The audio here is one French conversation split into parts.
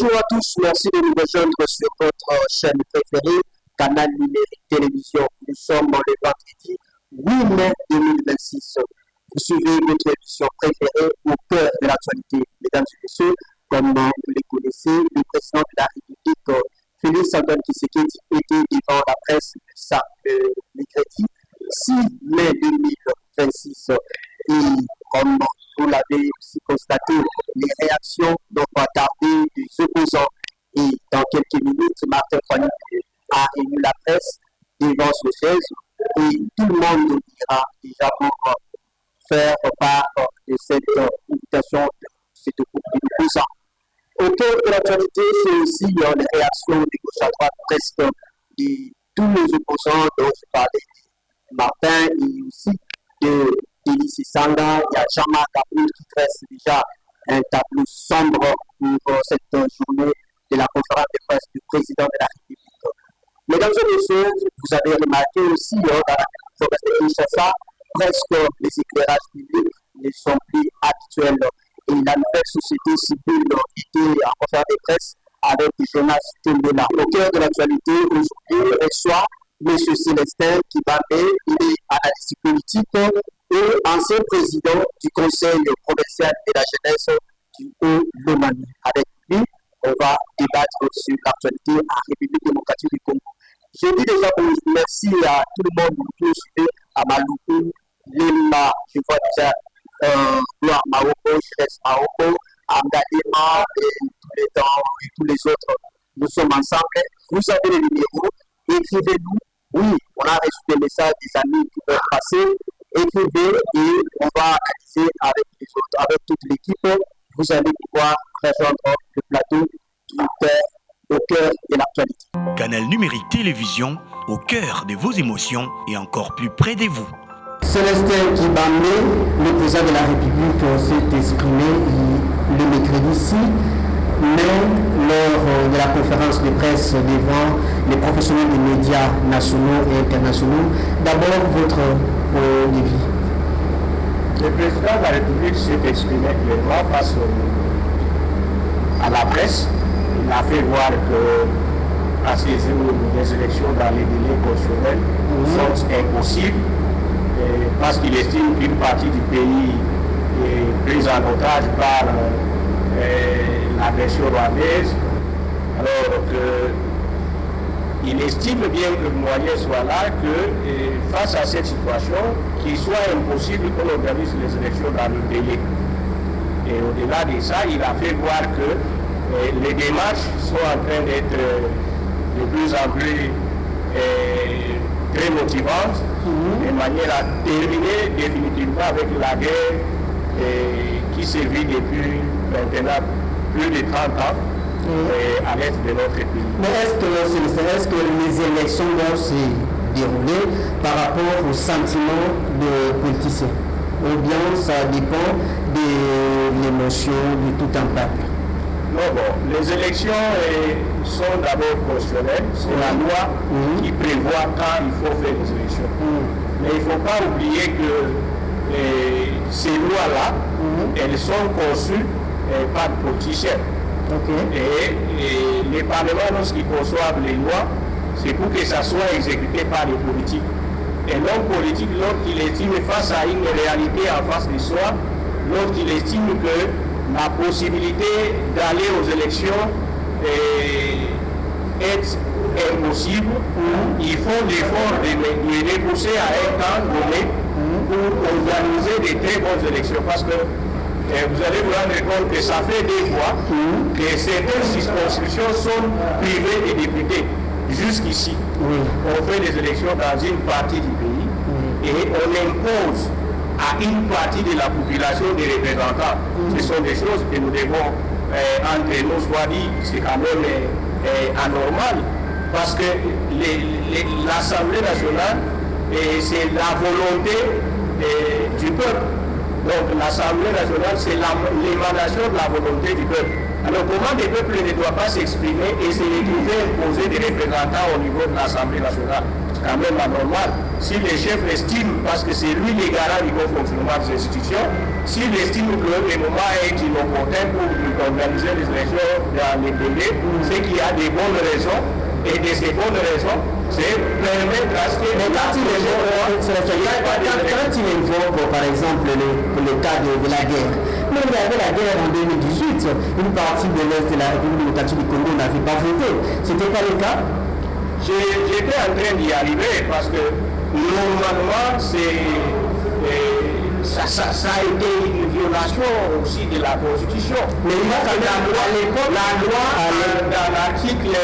Bonjour à tous, merci de nous rejoindre sur votre chaîne préférée, Canal Numérique Télévision. Nous sommes le vendredi 8 mai 2026. Vous suivez votre émission préférée au cœur de l'actualité. Mesdames et messieurs, comme vous les connaissez, le président de la République, Félix Antoine Tshisekedi, était devant la presse le mercredi 6 mai 2026. Et comme vous l'avez aussi constaté, les réactions n'ont pas tardé des opposants. Et dans quelques minutes, Martin Fayulu a ému la presse devant ce siège et tout le monde ira déjà pour faire part de cette invitation de cet opposant. Au cœur de l'actualité, c'est aussi les réactions de gauche à droite presque de tous les opposants dont je parlais, Martin et aussi de Délicie Sanga. Il y a Jean-Marc Aboud qui dresse déjà un tableau sombre pour cette journée de la conférence de presse du président de la République. Mesdames et messieurs, vous avez remarqué aussi dans la province de Kinshasa, presque les éclairages publics ne sont plus actuels. Et la nouvelle société civile était en conférence de presse avec Jonas Tembela. Au cœur de l'actualité, aujourd'hui, reçoit M. Célestin Kibambe, il est analyste politique et ancien président du Conseil provincial de la jeunesse du Haut-Lomami. Avec lui, on va débattre sur l'actualité en République démocratique du Congo. Je dis déjà bonjour, merci à tout le monde qui nous suit, à Maloukou, Lima, je vois déjà Gloire Maoko, Chérès Maoko, Amdalema et tous les temps et tous les autres. Nous sommes ensemble. Vous avez les numéros, écrivez-nous. Oui, on a reçu des messages des amis qui peuvent passer. Écrivez et on va analyser avec les autres, avec toute l'équipe. Vous allez pouvoir rejoindre le plateau qui est au cœur de l'actualité. Canal Numérique Télévision, au cœur de vos émotions et encore plus près de vous. Célestin Kibambe, le président de la République, s'est exprimé le mercredi 6 mai lors de la conférence de presse devant les professionnels des médias nationaux et internationaux. D'abord, votre devis. Le président de la République s'est exprimé clairement face à la presse. Il a fait voir que à ces jours, les élections dans les délais constitutionnels sont impossibles parce qu'il estime qu'une partie du pays est prise en otage par la version rwandaise, alors qu'il estime bien que le moyen soit là, que face à cette situation, qu'il soit impossible qu'on organise les élections dans le délai. Et au-delà de ça, il a fait voir que les démarches sont en train d'être de plus en plus très motivantes, de manière à terminer définitivement avec la guerre qui sévit depuis maintenant plus de 30 ans à l'est de notre pays. Mais est-ce que les élections doivent se dérouler par rapport aux sentiments des politiciens? Ou bien ça dépend de l'émotion de tout un peuple? Non, bon, les élections sont d'abord constitutionnelles. C'est la loi qui prévoit quand il faut faire les élections. Mais il ne faut pas oublier que ces lois-là, elles sont conçues par des politiciens. Et les parlements, lorsqu'ils conçoivent les lois, c'est pour que ça soit exécuté par les politiques. Et l'homme politique, lorsqu'il estime face à une réalité en face de soi, lorsqu'il estime que la possibilité d'aller aux élections est impossible, il faut l'effort de repousser à un temps donné pour organiser de très bonnes élections. Parce que vous allez vous rendre compte que ça fait des fois que certaines circonscriptions sont privées des députés. Jusqu'ici, on fait des élections dans une partie du pays et on impose à une partie de la population des représentants. Ce sont des choses que nous devons, entre nous, soit dit, c'est quand même anormal, parce que l'Assemblée nationale, c'est la volonté du peuple. Donc l'Assemblée nationale, c'est l'émanation de la volonté du peuple. Alors comment le peuple ne doit pas s'exprimer et se retrouver imposer des représentants au niveau de l'Assemblée nationale? C'est quand même anormal. Si le chef estime, parce que c'est lui le garant du bon fonctionnement des institutions, s'il estime que le moment est inopportun pour organiser les élections dans les délais, c'est qu'il y a des bonnes raisons. Et de ces bonnes raisons, c'est permettre à ce que... Mais quand il invoque, par exemple, le cas de la guerre, mais il y avait la guerre en 2018, une partie de l'Est de la République démocratique du Congo n'avait pas voté. C'était pas le cas? J'étais en train d'y arriver parce que normalement, ça a été une violation aussi de la Constitution. Mais la loi dans l'article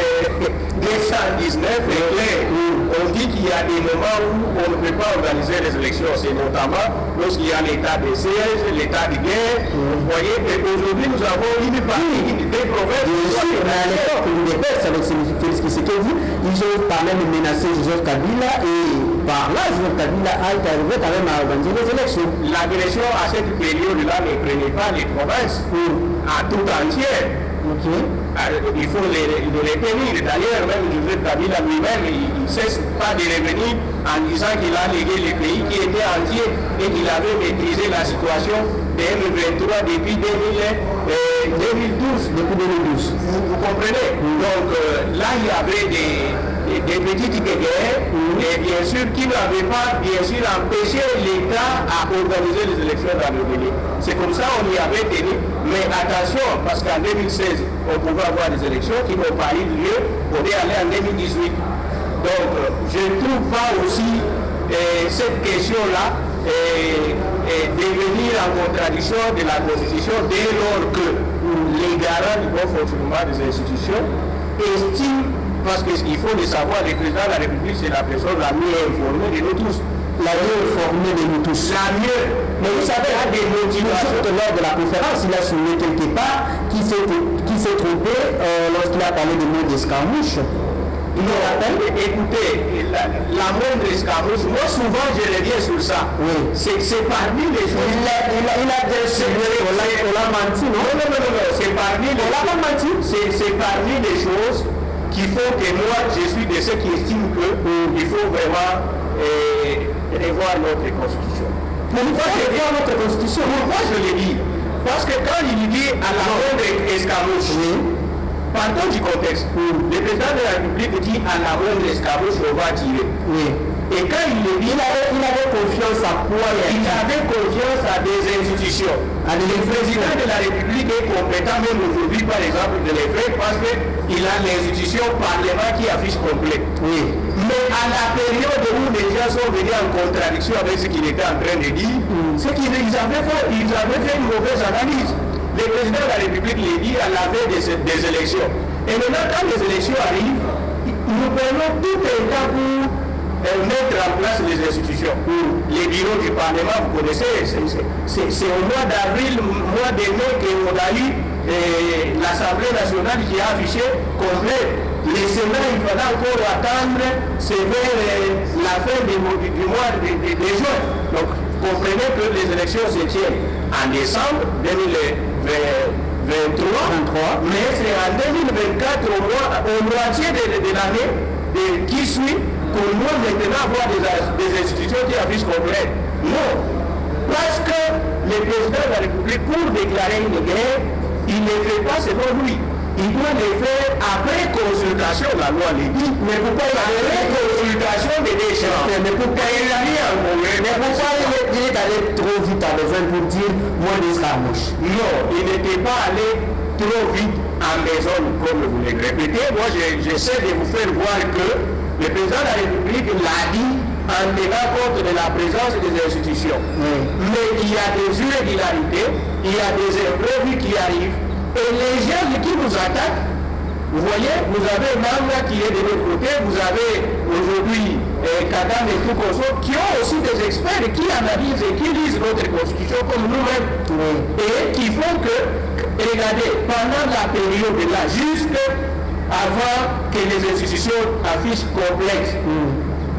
219 est claire. On dit qu'il y a des moments où on ne peut pas organiser les élections. C'est notamment lorsqu'il y a l'état de siège, l'état de guerre. Vous voyez, mais aujourd'hui nous avons une partie des provinces. Mais à l'époque, l'UDPS avec Félix Tshisekedi, ils ont quand même menacé Joseph Kabila et par là, Joseph Kabila a été arrivé quand même à organiser les élections. L'agression à cette période-là ne prenait pas les provinces à tout entière. Okay. Il faut les retenir. D'ailleurs, même Joseph Kabila lui-même, il ne cesse pas de revenir en disant qu'il a légué le pays qui était entier et qu'il avait maîtrisé la situation de M23 depuis 2012. Vous comprenez? Donc là, il y avait des petites guerres, et bien sûr, qui n'avaient pas, bien sûr, empêché l'État à organiser les élections dans le délai. C'est comme ça on y avait tenu. Mais attention, parce qu'en 2016, on pouvait avoir des élections qui n'ont pas eu lieu, on est allé en 2018. Donc, je ne trouve pas aussi cette question-là devenir en contradiction de la Constitution dès lors que les garants du bon fonctionnement des institutions estiment, parce qu'il faut le savoir, le président de la République, c'est la personne la mieux informée de nous tous. La mieux informée de nous tous. La mieux. Mais vous savez, il y a des motivations lors de la conférence, il a souligné quelque part qui s'est trompé lorsqu'il a parlé de mots d'escarmouche. Non, écoutez, la moindre escarmouche, moi souvent je reviens sur ça. Oui. C'est parmi les choses. Il a dit on l'a menti, non? Non, c'est parmi les on l'a pas menti. C'est parmi les choses qui font que moi je suis de ceux qui estiment qu'il faut vraiment revoir notre constitution. Pourquoi revoir notre constitution? Pourquoi je le dis? Parce que quand il dit à la moindre escarmouche, partons du contexte. Le président de la République dit à la moindre escarmouche, on va tirer. Et quand il le dit, il avait confiance à quoi? Il avait confiance à des institutions. Le président de la République est compétent même aujourd'hui, par exemple, de les faire parce qu'il a l'institution parlement qui affiche complet. Mais à la période où les gens sont venus en contradiction avec ce qu'il était en train de dire, c'est qu'ils avaient fait une mauvaise analyse. Le président de la République l'a dit à la veille des élections. Et maintenant, quand les élections arrivent, nous prenons tout un temps pour mettre en place les institutions. Les bureaux du Parlement, vous connaissez, c'est au mois d'avril, mois de mai qu'on a eu l'Assemblée nationale qui a affiché complet. Les Sénat, il faudra encore attendre, c'est vers la fin du mois de juin. Donc, comprenez que les élections se tiennent en décembre 2023, mais c'est en 2024, au moitié de l'année qui suit, qu'on doit maintenant avoir des institutions qui affichent complète. Non, parce que le président de la République, pour déclarer une guerre, il ne fait pas selon lui. Il doit le faire après consultation, la loi le dit. Mais pourquoi après consultation des deux chambres? Mais pourquoi il a mis en congrès? Mais pourquoi il est allé trop vite à besoin pour dire moins d'escarmouche? Non, il n'était pas allé trop vite en maison, comme vous le répétez. Moi, j'essaie de vous faire voir que le président de la République l'a dit en tenant compte de la présence des institutions. Mais il y a des irrégularités, il y a des imprévus qui arrivent. Et les gens qui nous attaquent, vous voyez, vous avez Manga qui est de l'autre côté, vous avez aujourd'hui Kadam et tout consort, qui ont aussi des experts qui analysent et qui lisent notre constitution comme nous-mêmes. Et qui font que, regardez, pendant la période là, jusque avant que les institutions affichent complexes,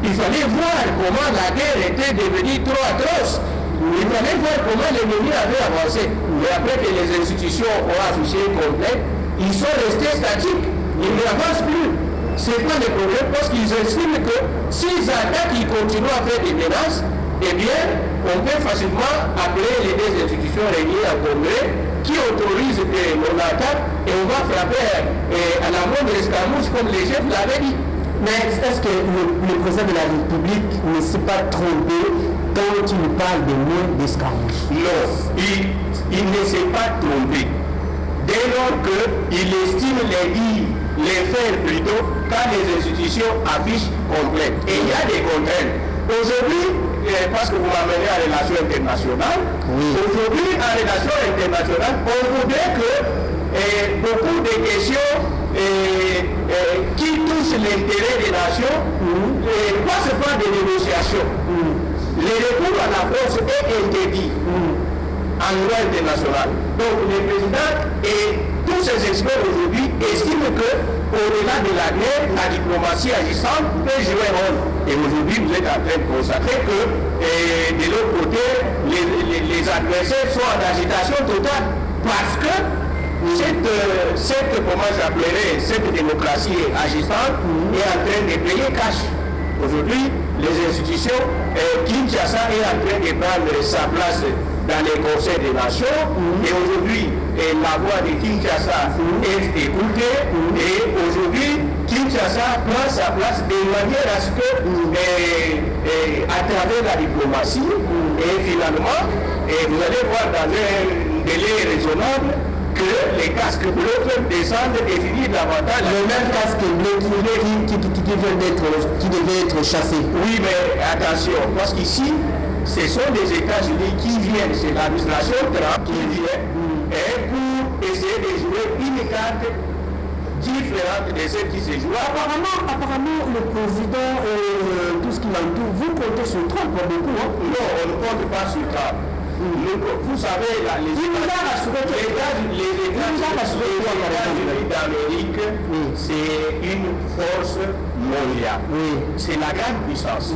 il fallait voir comment la guerre était devenue trop atroce. Il fallait voir comment l'ennemi avait avancé. Mais après que les institutions ont affiché complet, ils sont restés statiques. Ils n'avancent plus. C'est pas le problème parce qu'ils estiment que s'ils attaquent, ils continuent à faire des menaces. eh bien, on peut facilement appeler les deux institutions réunies en congrès qui autorisent que l'on attaque et on va frapper à la moindre escarmouche comme les chefs l'avaient dit. Mais est-ce que le président de la République ne s'est pas trompé quand il parle de moins d'escarmouche? Non, il ne s'est pas trompé. Dès lors qu'il estime les faire plutôt quand les institutions affichent complètes. Et il y a des contraintes. Aujourd'hui, parce que vous m'amenez en relation internationale, aujourd'hui en relation internationale, on voudrait que beaucoup de questions qui touchent l'intérêt des nations passent par des négociations. Le recours à la force est interdit en droit international. Donc le président et tous ces experts aujourd'hui estiment qu'au-delà de la guerre, la diplomatie agissante peut jouer un rôle. Et aujourd'hui, vous êtes en train de constater que de l'autre côté, les adversaires sont en agitation totale parce que comment j'appellerais, cette démocratie agissante est en train de payer cash. Aujourd'hui, les institutions, Kinshasa est en train de prendre sa place dans les conseils des nations et aujourd'hui, la voix de Kinshasa est écoutée et aujourd'hui, Kinshasa prend sa place de manière à ce que, à travers la diplomatie, et finalement, vous allez voir dans un délai raisonnable que les casques bleus peuvent descendre et finir davantage. Le même casque bleu qui devait être chassé. Oui, mais attention, parce qu'ici, ce sont des États-Unis qui viennent, c'est l'administration Trump qui vient pour essayer de jouer une carte différente de celle qui se joue. Apparemment, le président et tout ce qui l'entoure, vous comptez sur Trump pour beaucoup. Hein? Non, on ne compte pas sur Trump. Vous savez, les États-Unis d'Amérique, c'est une force mondiale. C'est la grande puissance.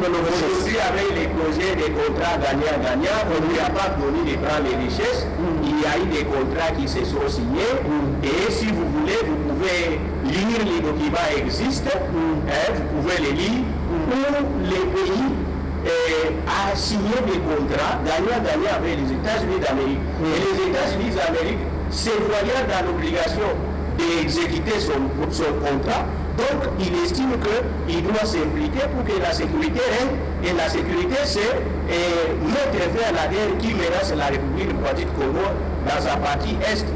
Aujourd'hui, avec les projets des contrats gagnants-gagnants, on ne lui a pas donné de prendre les richesses. Il y a eu des contrats qui se sont signés. Et si vous voulez, vous pouvez lire les documents existent. Vous pouvez les lire. Où les pays a signé des contrats gagnant-gagnant avec les États-Unis d'Amérique. Et les États-Unis d'Amérique se voyant dans l'obligation d'exécuter son contrat, donc il estime qu'il doit s'impliquer pour que la sécurité règne. Et la sécurité, c'est mettre fin à la guerre qui menace la République démocratique du Congo dans sa partie Est.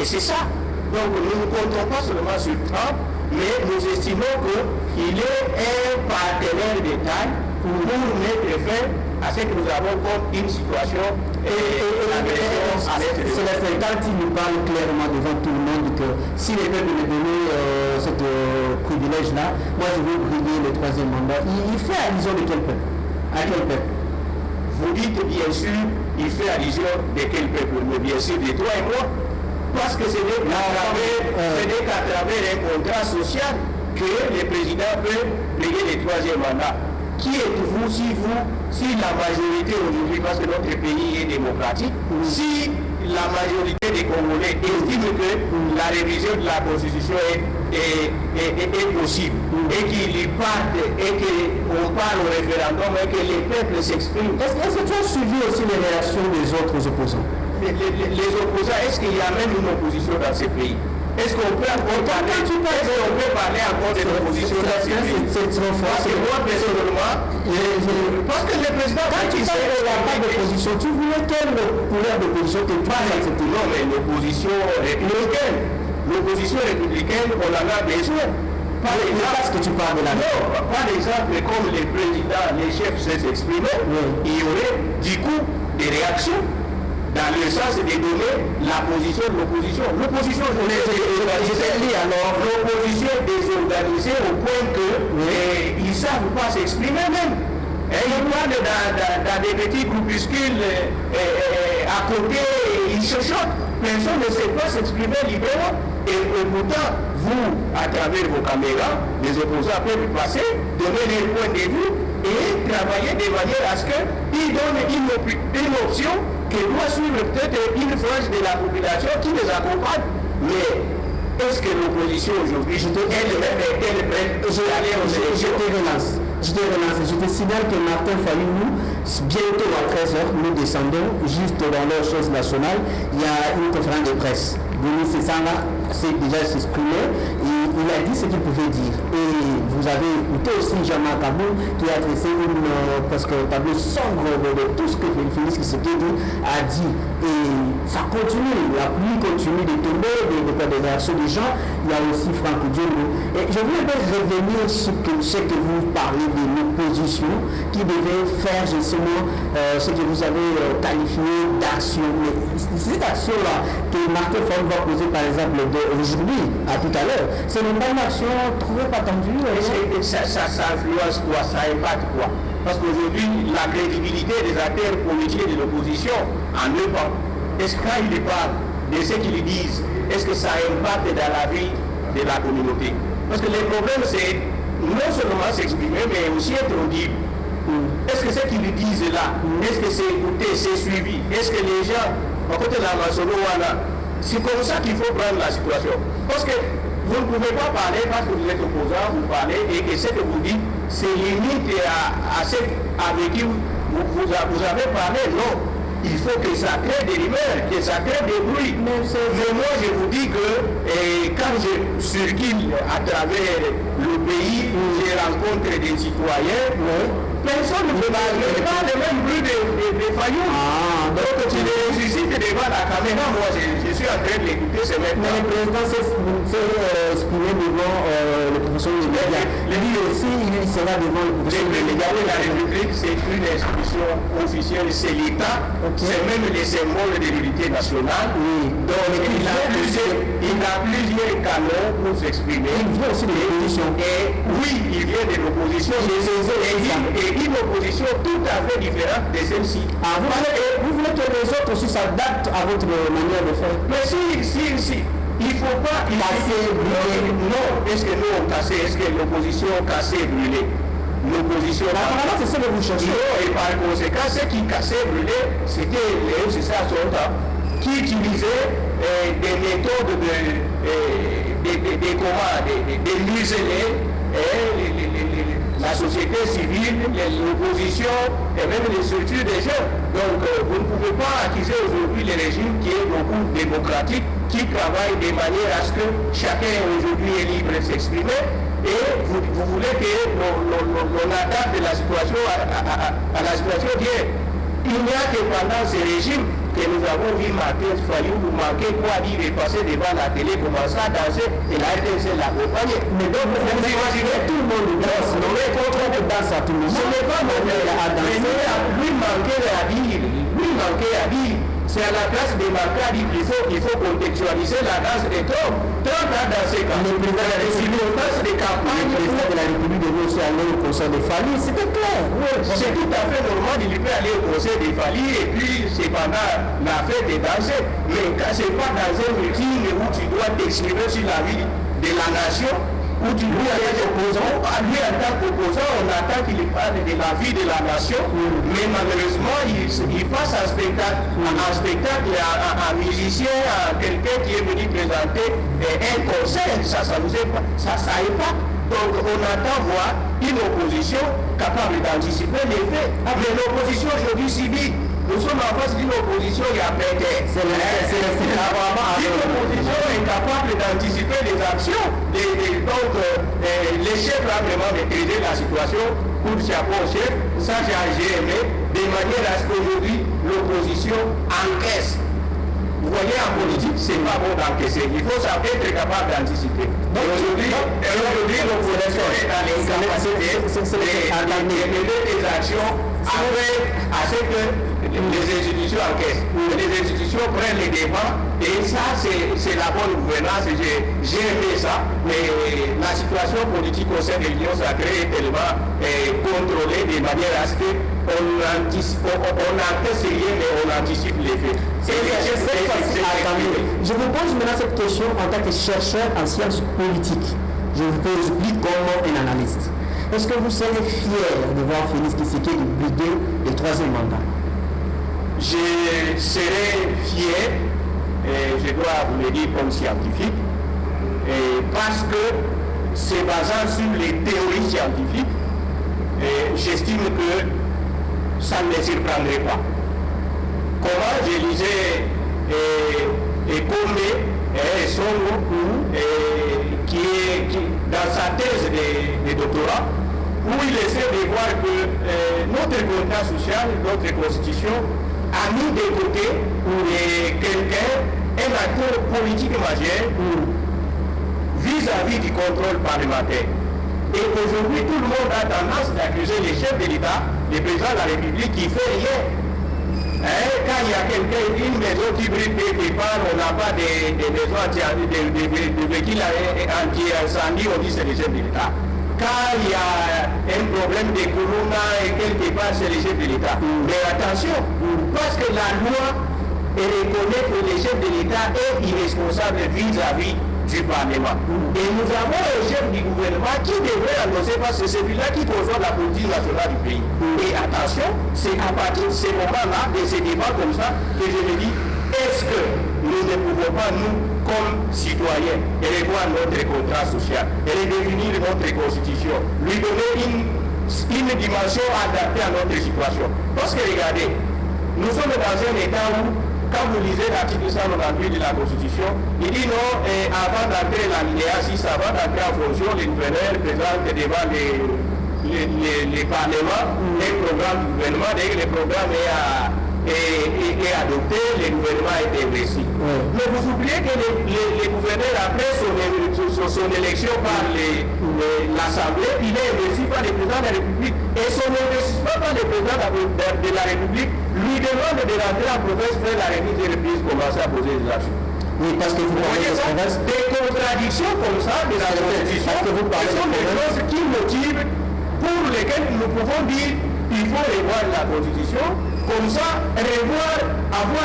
Et c'est ça. Donc nous ne comptons pas seulement sur Trump, mais nous estimons qu'il est un partenaire de taille pour mettre fin à ce que nous avons comme une situation d'agression à l'est de Célestin, quand il nous parle clairement devant tout le monde que si les peuples me donnaient ce privilège-là, moi je veux briller le troisième mandat, il fait allusion de quel peuple? À quel peuple? Vous dites bien sûr, il fait allusion de quel peuple? Mais bien sûr de toi et moi. Parce que ce n'est qu'à travers un contrat social que le président peut briller le troisième mandat. Qui êtes-vous si la majorité aujourd'hui, parce que notre pays est démocratique, si la majorité des Congolais estime que la révision de la Constitution est possible et qu'il y parte et qu'on parle au référendum et que les peuples s'expriment. Est-ce que tu as suivi aussi les réactions des autres opposants? Les opposants, est-ce qu'il y a même une opposition dans ces pays? Est-ce qu'on peut encore parler encore de l'opposition dans ces pays? C'est trop fort. Parce que moi, personnellement, parce que le président, quand tu sais qu'il n'y a pas d'opposition, tu voulais quelle couleur d'opposition que tu as accepté? Non, mais l'opposition républicaine. L'opposition républicaine, on en a besoin. Parce que tu parles de la... Non, par exemple, comme les présidents, les chefs s'est exprimé, il y aurait du coup des réactions dans le sens de donner la position de l'opposition. L'opposition, l'opposition désorganisée au point qu'ils ne savent pas s'exprimer même. Et ils parlent dans des petits groupuscules à côté, ils chuchotent. Personne ne sait pas s'exprimer librement. Et pourtant, vous, à travers vos caméras, les opposants peuvent passer, donner leur point de vue et travailler de manière à ce qu'ils donnent une option que doit suivre peut-être une frange de la population qui les accompagne. Mais est-ce que l'opposition aujourd'hui, je te relance. Je te signale que Martin Fayou, bientôt à 13h, nous descendons juste dans leur chose nationale. Il y a une conférence de presse. Denis Sessanga s'est déjà exprimé et il a dit ce qu'il pouvait dire. Et vous avez écouté aussi Jean-Marc Kabou qui a dressé parce que tableau sombre de tout ce que Félix Tshisekedi a dit. Et ça continue, la pluie continue de tomber, des réactions des gens. Il y a aussi Franck Diongo. Et je voulais revenir sur ce que vous parlez de l'opposition qui devait faire justement ce que vous avez qualifié d'action. Mais cette action-là que Martin Fayou va poser par exemple aujourd'hui, à tout à l'heure, ce n'est pas une action trop attendue. Ça influence quoi? Ça impacte quoi? Parce qu'aujourd'hui, la crédibilité des acteurs politiques de l'opposition en eux pas. Est-ce que quand ils parlent de ce qu'ils disent, est-ce que ça impacte dans la vie de la communauté? Parce que le problème, c'est non seulement s'exprimer, mais aussi être audible. Est-ce que ce qu'ils disent là, est-ce que c'est écouté, c'est suivi? Est-ce que les gens, à côté de la Massolo-Wana, c'est comme ça qu'il faut prendre la situation? Parce que vous ne pouvez pas parler parce que vous êtes opposant, vous parlez et que ce que vous dites, c'est limite à ce avec qui vous avez parlé. Non, il faut que ça crée des rumeurs, que ça crée des bruits. Mais moi, je vous dis que quand je circule à travers le pays, je rencontre des citoyens, personne ne peut pas le même bruit de Fayou. Donc tu les suscites devant la caméra. Moi, je suis en train de l'écouter ce matin. Mais le président s'est exprimé devant le professeur des médias. Lui aussi, il sera devant le professeur des médias. La République, c'est une institution officielle, c'est l'État. C'est même les symboles de l'unité nationale. Donc il a plusieurs canaux pour s'exprimer. Il vient aussi de l'opposition. Et oui, il vient de l'opposition. Et une opposition tout à fait différente de celle-ci. Vous voulez que les autres aussi s'adaptent à votre manière de faire? Mais si, il ne faut pas casser, brûler. Non, est-ce que nous on cassé? Est-ce que l'opposition cassé, brûlé? L'opposition. Apparemment, c'est ce que vous cherchez. Et par conséquent, ce qui cassait, brûlé, c'était les FCC à son temps, qui utilisaient des méthodes de museler la société civile, l'opposition et même les structures des jeunes. Donc vous ne pouvez pas accuser aujourd'hui le régime qui est beaucoup démocratique, qui travaille de manière à ce que chacun aujourd'hui est libre de s'exprimer. Et vous voulez que l'on adapte la situation à la situation d'hier. Il n'y a que pendant ce régime que nous avons vu Martin Fayou nous manquer quoi dire et passer devant la télé, commencer à danser et la RTNC l'accompagner. Mais donc vous imaginez tout le monde danse, non mais contre de danse à tout le monde. Ce n'est pas mauvais à danser. Lui manquer à dire. C'est à la place de marquer à dire qu'il faut contextualiser la danse des Trump. Trump a dansé quand même. Le président de campagne. Le président de la République devait aussi aller au concert de Fali, c'était clair. C'est tout à fait normal, il peut aller au concert de Fali et puis c'est pendant la fête de danser. Mais quand c'est pas dans un meeting où tu dois t'exprimer sur la vie de la nation, où tu dois être opposant, lui en tant qu'opposant, on attend qu'il parle de la vie de la nation, mais malheureusement, il passe un spectacle, un musicien, quelqu'un qui est venu présenter un concert, ça nous impacte. Donc on attend voir une opposition capable d'anticiper les faits. Mais l'opposition aujourd'hui subit. Nous sommes en face d'une opposition qui a pété. L'opposition est capable d'anticiper les actions. Donc les chefs ont vraiment maîtrisé la situation pour le chapeau au chef. Ça j'ai aimé. De manière à ce qu'aujourd'hui l'opposition encaisse. Vous voyez, en politique, c'est pas bon d'encaisser. Il faut savoir être capable d'anticiper. Donc aujourd'hui, l'opposition est dans l'incapacité de mener des actions à ce que les institutions encaissent. Les institutions prennent les débats et ça, c'est la bonne gouvernance. J'ai aimé ça, mais la situation politique au sein de l'Union sacrée est tellement contrôlée de manière à ce qu'on encaisse rien, mais on anticipe les faits. Je vous pose maintenant cette question en tant que chercheur en sciences politiques. Je vous pose plus comme un analyste. Est-ce que vous serez fier de voir Félix Tshisekedi briguer le 3e mandat? Je serai fier, et je dois vous le dire comme scientifique, parce que c'est basant sur les théories scientifiques, j'estime que ça ne les surprendrait pas. Comment je lisais Comé, qui dans sa thèse de doctorat, où il essaie de voir que notre contrat social, notre constitution, a mis de côté quelqu'un, un acteur politique majeur vis-à-vis du contrôle parlementaire. Et aujourd'hui, tout le monde a tendance d'accuser les chefs de l'État, les présidents de la République, qui ne fait rien. Quand il y a quelqu'un, une maison qui brille quelque part, on n'a pas des maisons de véhicules anti-incendie, on dit c'est les chefs de l'État. Quand il y a un problème de corona et quelque part, c'est les chefs de l'État. Mais attention, parce que la loi reconnaît que les chefs de l'État est irresponsable vis-à-vis du Parlement. Et nous avons un chef du gouvernement qui devrait annoncer, parce que c'est celui-là qui contrôle la politique nationale du pays. Et attention, c'est à partir de ces moments-là, de ces débats comme ça, que je me dis, est-ce que nous ne pouvons pas, nous, comme citoyens, revoir notre contrat social, et redéfinir notre constitution, lui donner une dimension adaptée à notre situation. Parce que regardez, nous sommes dans un état où, quand vous lisez l'article 198 de la Constitution, il dit non, avant d'entrer l'alinéa 6, avant d'entrer en fonction, les gouverneurs présentent devant les parlements un programme du gouvernement. Dès que le programme est adopté, le gouvernement est investi. Mais vous oubliez que les gouverneurs, après son élection par l'Assemblée, il est investi par le président de la République. Et son investissement par le président de la République lui demande de rentrer en province, faire la remise des reprises, commencer à poser des actions. Oui, parce que vous parlez des contradictions comme ça de la Constitution, ce sont des choses qui motivent, pour lesquelles nous pouvons dire il faut revoir la Constitution, comme ça, avoir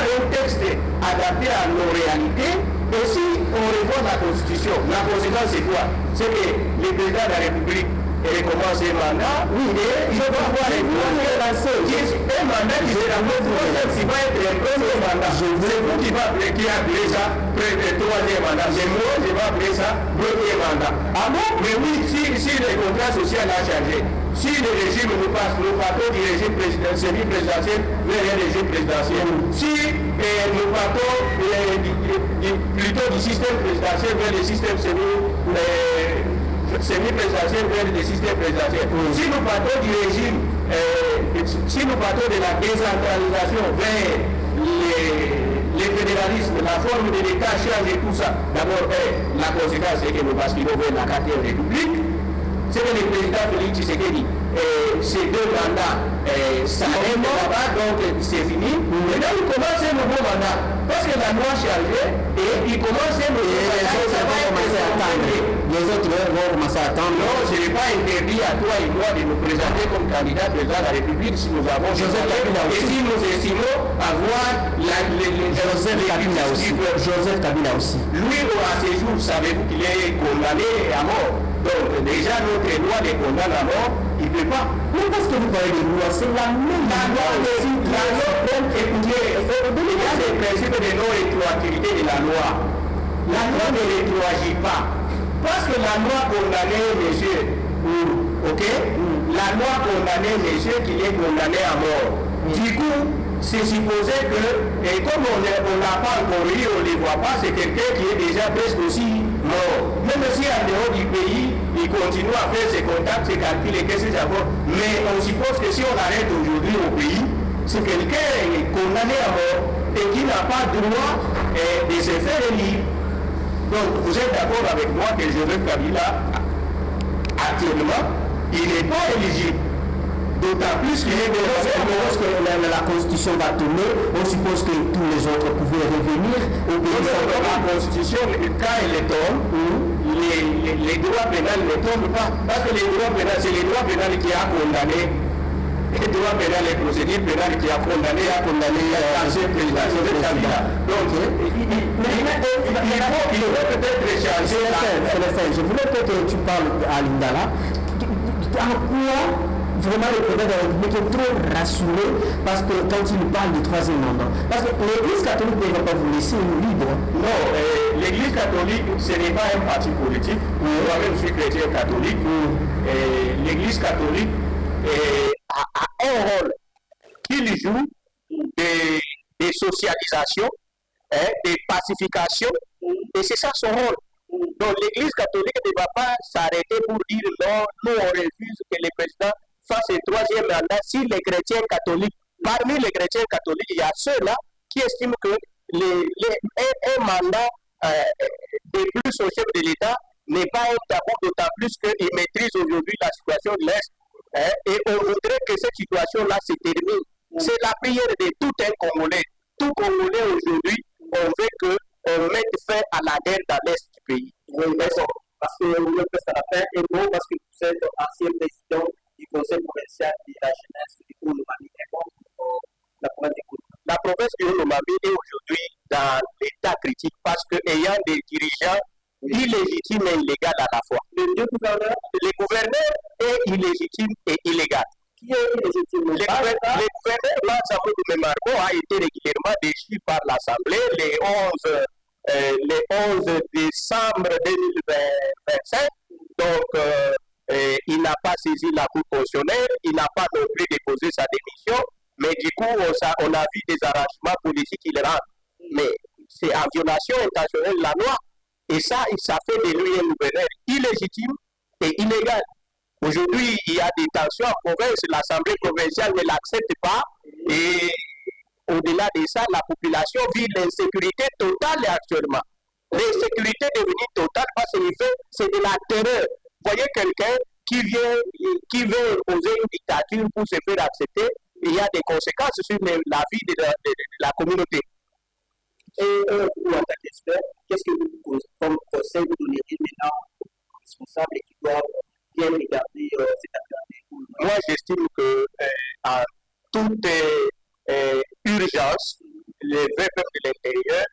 un texte adapté à nos réalités. Et si on revoit la Constitution, la conséquence c'est quoi? C'est que le président de la République recommence un mandat, et il va avoir un mandat qui sera qui va être un premier mandat. C'est vous qui a appelé ça troisième mandat. C'est moi qui va appeler ça premier mandat. Ah bon? Mais oui, si le contrat social a changé, si le régime nous passe, nous partons du régime semi-présidentiel vers un régime présidentiel, si nous partons plutôt du système présidentiel vers le système semi-présidentiel vers le système présidentiel, si nous partons du régime, si nous partons de la décentralisation vers le fédéralisme, la forme de l'État change et tout ça, d'abord, la conséquence c'est que nous basculons vers la 4e République. C'est que le président Félix Tshisekedi, ces deux mandats s'arrêtent là-bas, donc c'est fini. Maintenant, il commence un nouveau mandat. Parce que la loi a changé et il commence un nouveau mandat. Les autres vont commencer à attendre. Non, je n'ai pas interdit à toi et moi de nous présenter comme candidat président de la République si nous avons Joseph Kabila aussi. Et si nous estimons avoir Joseph Kabila aussi. Lui, à ce jour, savez-vous qu'il est condamné à mort. Donc déjà notre loi les condamne à mort, il ne peut pas. Mais parce que vous parlez de loi, c'est la même loi. Écoutez, il y a des principes de non-rétroactivité de la loi. La loi ne rétroagit pas. Parce que la loi condamnait monsieur, ok? La loi condamnait monsieur qui est condamné à mort. Du coup, c'est supposé que, et comme on n'a pas encore eu, on ne les voit pas, c'est quelqu'un qui est déjà presque aussi mort. Même si en dehors du pays, il continue à faire ses contacts, ses calculs et qu'est-ce que c'est encore. Mais on suppose que si on arrête aujourd'hui au pays, c'est quelqu'un condamné à mort et qui n'a pas le droit de se faire élire. Donc vous êtes d'accord avec moi que Joseph Kabila, actuellement, il n'est pas éligible. D'autant plus qu'il est lorsque la Constitution va tourner, on suppose que tous les autres pouvaient revenir au pays. La Constitution, quand elle tombe, les droits pénals ne tombent pas. Parce que les droits pénals, c'est les droits pénals qui a condamné. Les droits pénals, les procédures pénales qui a condamné l'ancien président Joseph Kabila. Donc, il faut peut-être changer. Je voulais que tu parles à Lingala. En quoi vraiment le président de la République est trop rassuré parce que quand il parle du troisième mandat, parce que l'Église catholique ne va pas vous laisser libre. Non, l'Église catholique, ce n'est pas un parti politique. Moi-même, je suis chrétien catholique. L'Église catholique a un rôle qu'il joue de socialisation, de pacification, et c'est ça son rôle. Donc l'Église catholique ne va pas s'arrêter pour dire non, nous on refuse que le président fasse un troisième mandat si les chrétiens catholiques, parmi les chrétiens catholiques, il y a ceux-là qui estiment que un mandat de plus au chef de l'État n'est pas un tabou, d'autant plus qu'il maîtrise aujourd'hui la situation de l'Est. Et on voudrait que cette situation-là se termine. C'est la prière de tout un Congolais. Tout Congolais aujourd'hui, on veut qu'on mette fin à la guerre dans l'Est du pays. Oui, d'accord. Parce que vous voulez presque à la fin, et non, parce que vous êtes ancien président du Conseil provincial de la jeunesse du Lomami, la province du Congo. La province du Lomami est aujourd'hui dans l'état critique parce qu'ayant des dirigeants illégitimes et illégaux à la fois. Le gouverneur est illégitime et illégal. Qui est illégitime? Le gouverneur Mansamou Marbo a été régulièrement déchu par l'Assemblée le 11 décembre 2025. Donc, il n'a pas saisi la Cour constitutionnelle, il n'a pas non plus déposé sa démission, mais du coup, on a vu des arrangements politiques qu'il rend. Mais c'est en violation intentionnelle de la loi. Et ça fait de lui un gouverneur illégitime et illégal. Aujourd'hui, il y a des tensions en province, l'Assemblée provinciale ne l'accepte pas. Et au-delà de ça, la population vit l'insécurité totale actuellement. L'insécurité devenue totale parce que c'est de la terreur. Vous voyez quelqu'un qui veut imposer une dictature pour se faire accepter, il y a des conséquences sur la vie de la communauté. Et vous, en tant qu'expert, qu'est-ce que vous, comme conseil, vous donneriez maintenant aux responsables qui doivent bien regarder cette affaire? Moi, j'estime que en toute urgence, les vrais peuples de l'intérieur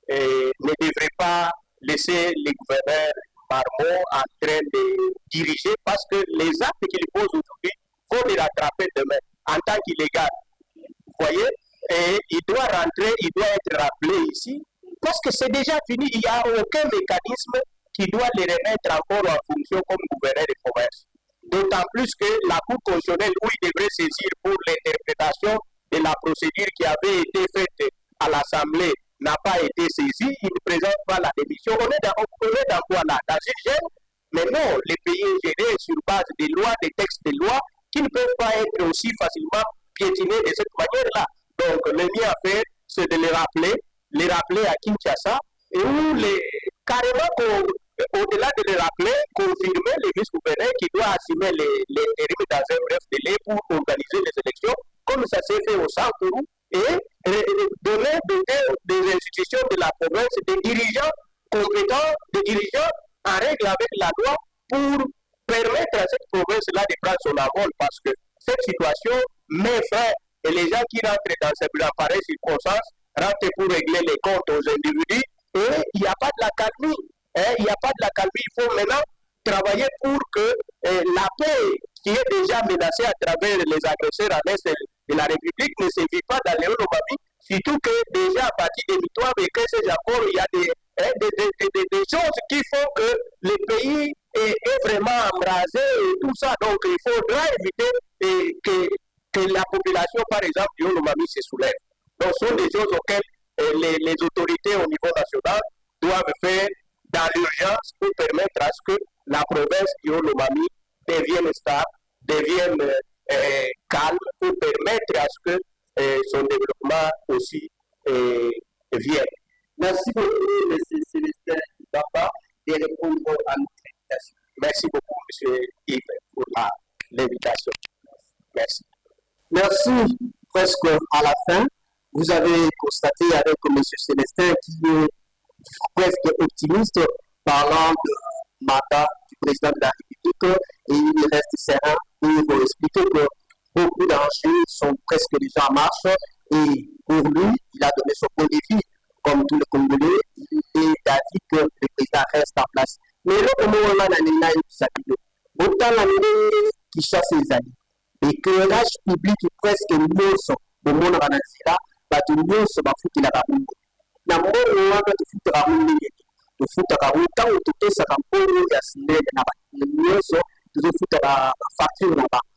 ne devraient pas laisser les gouverneurs marmots en train de diriger parce que les actes qu'ils posent aujourd'hui vont les rattraper demain en tant qu'illégal. Vous voyez? Et il doit rentrer, il doit être rappelé ici parce que c'est déjà fini. Il n'y a aucun mécanisme qui doit les remettre encore en fonction comme gouverneur de province. D'autant plus que la Cour constitutionnelle, où il devrait saisir pour l'interprétation de la procédure qui avait été faite à l'Assemblée, n'a pas été saisie, il ne présente pas la démission. On est dans quoi là? Dans une gêne? Mais non, les pays est géré sur base des lois, des textes de loi, qui ne peuvent pas être aussi facilement piétinés de cette manière-là. Donc, le mien à faire, c'est de les rappeler à Kinshasa, et où carrément, au-delà de les rappeler, confirmer les vice-gouverneurs qui doivent assumer l'intérim dans un bref délai pour organiser les élections, comme ça s'est fait au Sankourou, et donner des institutions de la province, des dirigeants compétents, des dirigeants en règle avec la loi pour permettre à cette province-là de prendre son envol, parce que cette situation met fin. Et les gens qui rentrent dans pareilles circonstances rentrent pour régler les comptes aux individus et il n'y a pas de la calmie. Il n'y a pas de la calmie. Il faut maintenant travailler pour que la paix qui est déjà menacée à travers les agresseurs à l'est de la République ne se vit pas dans les Lomami. Surtout que déjà à partir des victoires et que ces accords, il y a des choses qui font que le pays est vraiment embrasé et tout ça. Donc il faudra éviter que la population, par exemple, du Lomami se soulève. Donc, ce sont des choses auxquelles les autorités au niveau national doivent faire dans l'urgence pour permettre à ce que la province du Lomami devienne stable, devienne calme, pour permettre à ce que son développement aussi vienne. Merci beaucoup, M. Célestin Ibamba, de répondre à notre invitation. Merci beaucoup, M. Yves, pour l'invitation. Merci. Merci. Presque à la fin, vous avez constaté avec M. Célestin qui est presque optimiste parlant de mandat du président de la République et il reste serein pour expliquer que beaucoup d'enjeux sont presque déjà en marche et pour lui, il a donné son point de vue. Comme tous les Congolais, il est d'avis que le président reste en place. Mais là, au moment où on a eu autant l'année qui chasse les alliés. L'éclairage public est presque nyonso au monde à Nanzila, bato nyonso bafuti la bamungu. Na mbongo wana tufuta bamungu nyeki. tofutaka ntango topesaka mbongo ya sinele na nyonso tozofutaka facture na banque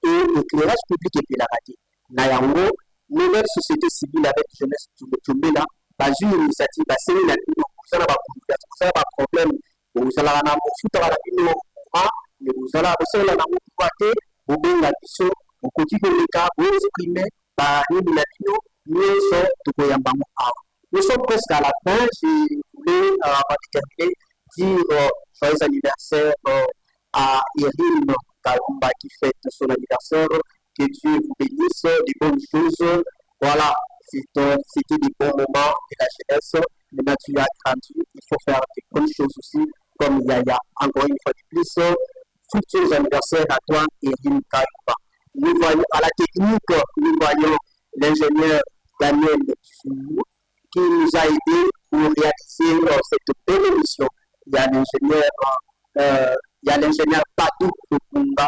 et éclairage public epelaka te na yango nouvelle société civile avec jeunesse tchombela bazwi initiative baseli na bino kozala bakomplikace kozala baproblème bozalaka na mofutaka na bino courant mais bozala bosalela na mokuwa te bobenga biso bokoki koleka boexprime banini na bino nyonso tokoyamba ngo awa. Nous sommes presque à la fin. Je voulais, avant de terminer, dire joyeux anniversaire à Erin Kalumba qui fête son anniversaire. Que Dieu vous bénisse, des bonnes choses. Voilà, c'était des bons moments de la jeunesse. Maintenant, tu as grandi. Il faut faire des bonnes choses aussi, comme Yaya. Encore une fois de plus, futurs anniversaires à toi, Erin Kalumba. Nous voyons à la technique, nous voyons l'ingénieur Daniel Tsou, qui nous a aidé pour réaliser cette belle émission. Il y a l'ingénieur Badou Kokumba,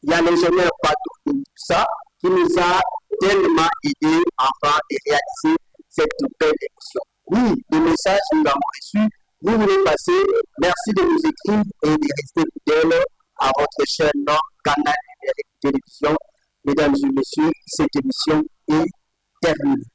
il y a l'ingénieur Badou Kokumba qui nous a tellement aidé afin de réaliser cette belle émission. Oui, le message nous l'avons reçu. Vous voulez passer. Merci de nous écrire et de rester fidèles à votre chaîne Canal Numérique Télévision. Mesdames et messieurs, cette émission est terminée.